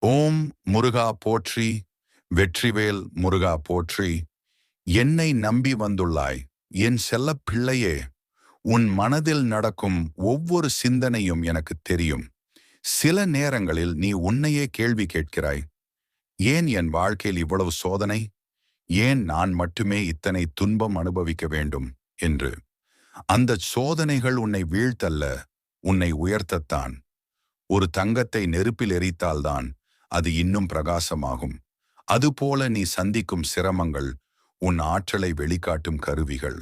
ஓம் முருகா போற்றி. வெற்றிவேல் முருகா போற்றி. என்னை நம்பி வந்துள்ளாய் என் செல்லப் பிள்ளையே. உன் மனதில் நடக்கும் ஒவ்வொரு சிந்தனையும் எனக்கு தெரியும். சில நேரங்களில் நீ உன்னையே கேள்வி கேட்கிறாய். ஏன் என் வாழ்க்கையில் இவ்வளவு சோதனை? ஏன் நான் மட்டுமே இத்தனை துன்பம் அனுபவிக்க வேண்டும் என்று. அந்த சோதனைகள் உன்னை வீழ்த்தல்ல, உன்னை உயர்த்தத்தான். ஒரு தங்கத்தை நெருப்பில் எரித்தால்தான் அது இன்னும் பிரகாசமாகும். அதுபோல நீ சந்திக்கும் சிரமங்கள் உன் ஆற்றலை வெளிக்காட்டும் கருவிகள்.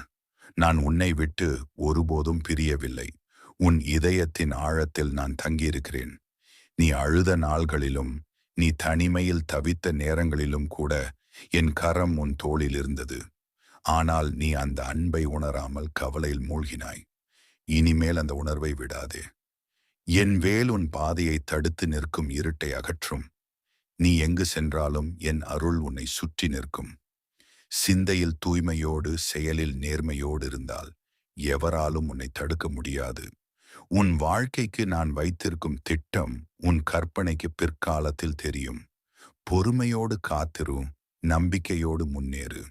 நான் உன்னை விட்டு ஒருபோதும் பிரியவில்லை. உன் இதயத்தின் ஆழத்தில் நான் தங்கியிருக்கிறேன். நீ அழுத நாள்களிலும், நீ தனிமையில் தவித்த நேரங்களிலும் கூட என் கரம் உன் தோளில் இருந்தது. ஆனால் நீ அந்த அன்பை உணராமல் கவலையில் மூழ்கினாய். இனிமேல் அந்த உணர்வை விடாதே. என் வேல் உன் பாதையை தடுத்து நிற்கும் இருட்டை அகற்றும். நீ எங்கு சென்றாலும் என் அருள் உன்னை சுற்றி நிற்கும். சிந்தையில் தூய்மையோடு செயலில் நேர்மையோடு இருந்தால் எவராலும் உன்னை தடுக்க முடியாது. உன் வாழ்க்கைக்கு நான் வைத்திருக்கும் திட்டம் உன் கற்பனைக்கு பிற்காலத்தில் தெரியும். பொறுமையோடு காத்திரு, நம்பிக்கையோடு முன்னேறு.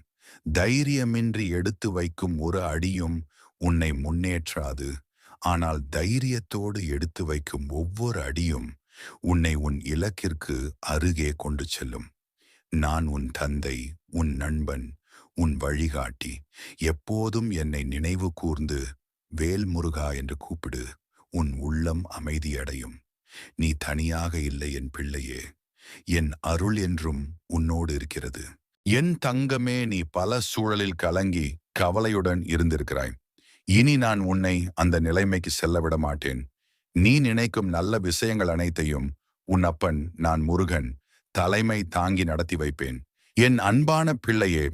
தைரியமின்றி எடுத்து வைக்கும் ஒரு அடியும் உன்னை முன்னேற்றாது. ஆனால் தைரியத்தோடு எடுத்து வைக்கும் ஒவ்வொரு அடியும் உன்னை உன் இலக்கிற்கு அருகே கொண்டு செல்லும். நான் உன் தந்தை, உன் நண்பன், உன் வழிகாட்டி. எப்போதும் என்னை நினைவு கூர்ந்து வேல்முருகா என்று கூப்பிடு. உன் உள்ளம் அமைதியடையும். நீ தனியாக இல்லை என் பிள்ளையே. என் அருள் என்றும் உன்னோடு இருக்கிறது. என் தங்கமே, நீ பல சூழலில் கலங்கி கவலையுடன் இருந்திருக்கிறாய். இனி நான் உன்னை அந்த நிலைமைக்கு செல்ல விட மாட்டேன். நீ நினைக்கும் நல்ல விஷயங்கள் அனைத்தையும் உன் அப்பன் நான் முருகன் தலைமை தாங்கி நடத்தி வைப்பேன். என் அன்பான பிள்ளையே,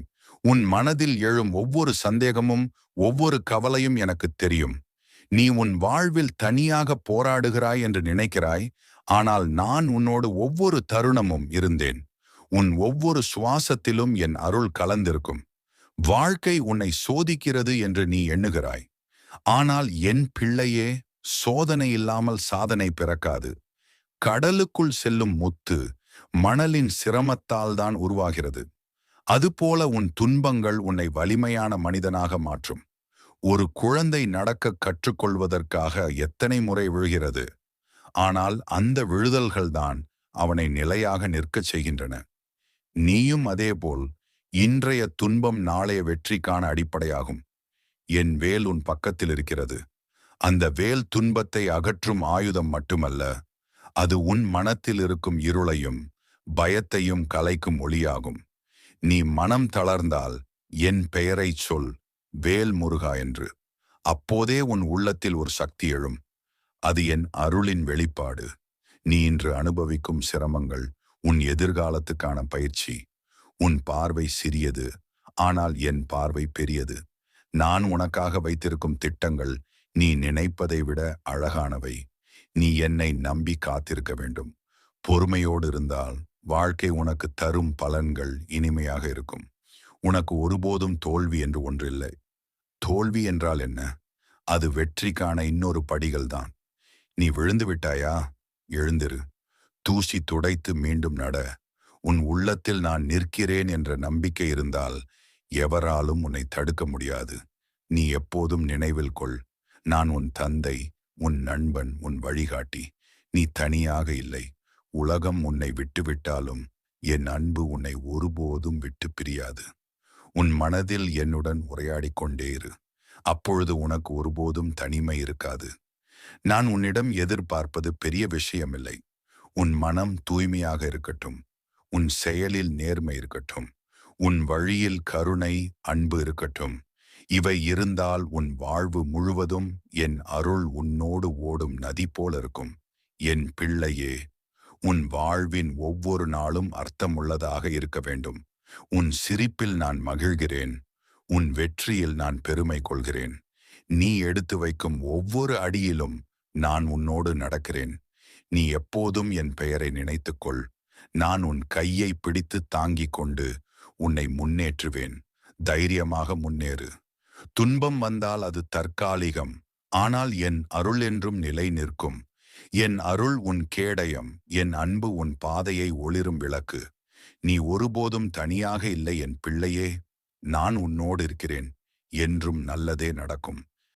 உன் மனதில் எழும் ஒவ்வொரு சந்தேகமும் ஒவ்வொரு கவலையும் எனக்கு தெரியும். நீ உன் வாழ்வில் தனியாக போராடுகிறாய் என்று நினைக்கிறாய். ஆனால் நான் உன்னோடு ஒவ்வொரு தருணமும் இருந்தேன். உன் ஒவ்வொரு சுவாசத்திலும் என் அருள் கலந்திருக்கும். வாழ்க்கை உன்னை சோதிக்கிறது என்று நீ எண்ணுகிறாய். ஆனால் என் பிள்ளையே, சோதனை இல்லாமல் சாதனை பிறக்காது. கடலுக்குள் செல்லும் முத்து மணலின் சிரமத்தால் தான் உருவாகிறது. அதுபோல உன் துன்பங்கள் உன்னை வலிமையான மனிதனாக மாற்றும். ஒரு குழந்தை நடக்க கற்றுக்கொள்வதற்காக எத்தனை முறை விழுகிறது. ஆனால் அந்த விழுதல்கள்தான் அவனை நிலையாக நிற்கச் செய்கின்றன. நீயும் அதேபோல் இன்றைய துன்பம் நாளைய வெற்றிக்கான அடிப்படையாகும். என் வேல் உன் பக்கத்தில் இருக்கிறது. அந்த வேல் துன்பத்தை அகற்றும் ஆயுதம் மட்டுமல்ல, அது உன் மனத்தில் இருக்கும் இருளையும் பயத்தையும் கலைக்கும் ஒளியாகும். நீ மனம் தளர்ந்தால் என் பெயரை சொல், வேல் முருகா என்று. அப்போதே உன் உள்ளத்தில் ஒரு சக்தி எழும். அது என் அருளின் வெளிப்பாடு. நீ இன்று அனுபவிக்கும் சிரமங்கள் உன் எதிர்காலத்துக்கான பயிற்சி. உன் பார்வை சிறியது, ஆனால் என் பார்வை பெரியது. நான் உனக்காக வைத்திருக்கும் திட்டங்கள் நீ நினைப்பதை விட அழகானவை. நீ என்னை நம்பி காத்திருக்க வேண்டும். பொறுமையோடு இருந்தால் வாழ்க்கை உனக்கு தரும் பலன்கள் இனிமையாக இருக்கும். உனக்கு ஒருபோதும் தோல்வி என்று ஒன்றில்லை. தோல்வி என்றால் என்ன? அது வெற்றிக்கான இன்னொரு படிகள்தான். நீ விழுந்து விட்டாயா? எழுந்திரு. தூசி துடைத்து மீண்டும் நட. உன் உள்ளத்தில் நான் நிற்கிறேன் என்ற நம்பிக்கை இருந்தால் எவராலும் உன்னை தடுக்க முடியாது. நீ எப்போதும் நினைவில் கொள், நான் உன் தந்தை, உன் நண்பன், உன் வழிகாட்டி. நீ தனியாக இல்லை. உலகம் உன்னை விட்டுவிட்டாலும் என் அன்பு உன்னை ஒருபோதும் விட்டு பிரியாது. உன் மனதில் என்னுடன் உரையாடிக் கொண்டே இரு. அப்பொழுது உனக்கு ஒருபோதும் தனிமை இருக்காது. நான் உன்னிடம் எதிர்பார்ப்பது பெரிய விஷயமில்லை. உன் மனம் தூய்மையாக இருக்கட்டும். உன் செயலில் நேர்மை இருக்கட்டும். உன் வழியில் கருணை, அன்பு இருக்கட்டும். இவை இருந்தால் உன் வாழ்வு முழுவதும் என் அருள் உன்னோடு ஓடும் நதி போல இருக்கும். என் பிள்ளையே, உன் வாழ்வின் ஒவ்வொரு நாளும் அர்த்தமுள்ளதாக இருக்க வேண்டும். உன் சிரிப்பில் நான் மகிழ்கிறேன். உன் வெற்றியில் நான் பெருமை கொள்கிறேன். நீ எடுத்து வைக்கும் ஒவ்வொரு அடியிலும் நான் உன்னோடு நடக்கிறேன். நீ எப்போதும் என் பெயரை நினைத்துக்கொள். நான் உன் கையை பிடித்து தாங்கிக் கொண்டு உன்னை முன்னேற்றுவேன். தைரியமாக முன்னேறு. துன்பம் வந்தால் அது தற்காலிகம். ஆனால் என் அருள் என்றும் நிலை நிற்கும். என் அருள் உன் கேடயம், என் அன்பு உன் பாதையை ஒளிரும் விளக்கு. நீ ஒருபோதும் தனியாக இல்லை என் பிள்ளையே. நான் உன்னோடு இருக்கிறேன். என்றும் நல்லதே நடக்கும்.